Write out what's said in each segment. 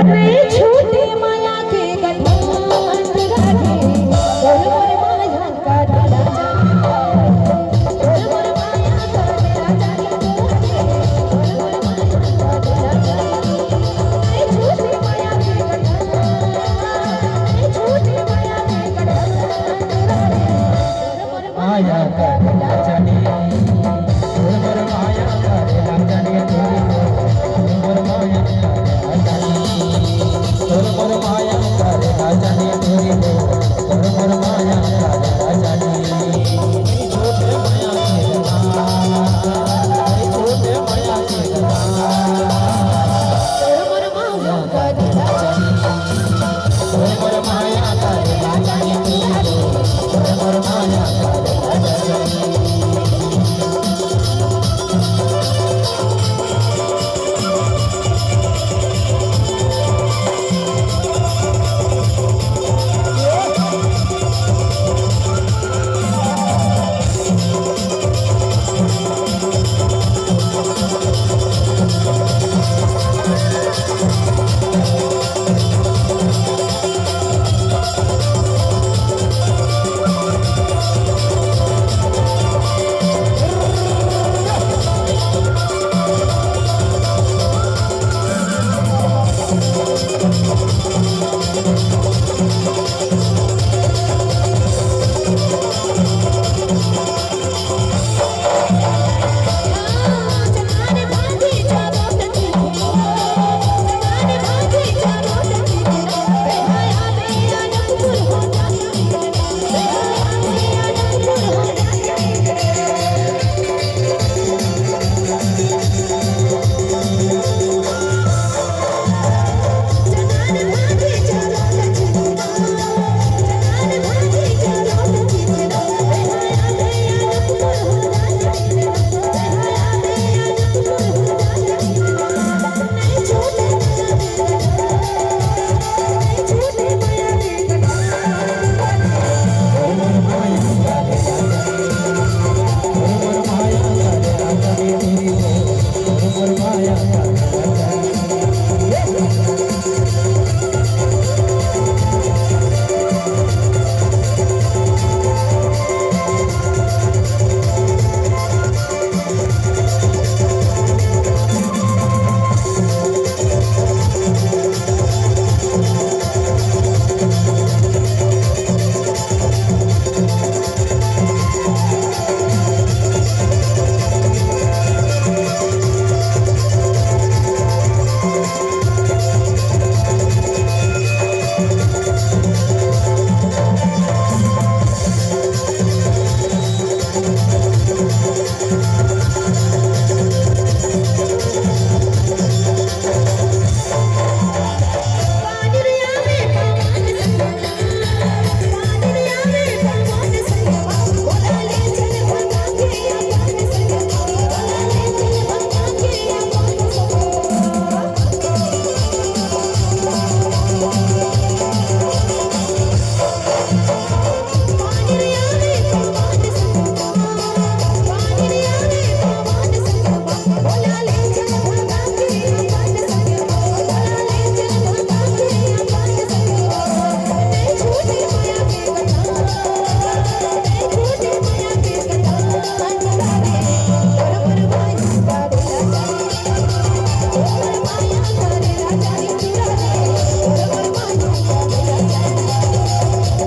नहीं छूटे माया के गठन राधे बोल मोर माया का राजा बोल मोर माया का राजा बोल मोर माया का राजा नहीं छूटे माया के गठन नहीं छूटे माया के गठन राधे बोल मोर माया का राजा बोल मोर माया का राजा बोल माया तोर मोर माया करे राजा ने तेरी हो तोर मोर माया करे राजा ने छोटे माया के छोटे माया के तोर मोर माया करे राजा ने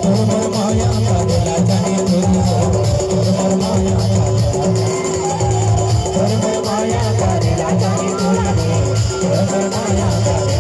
तोर मोर माया करे राजा ने तेरी हो तोर मोर माया करे राजा ने माया करे राजा ने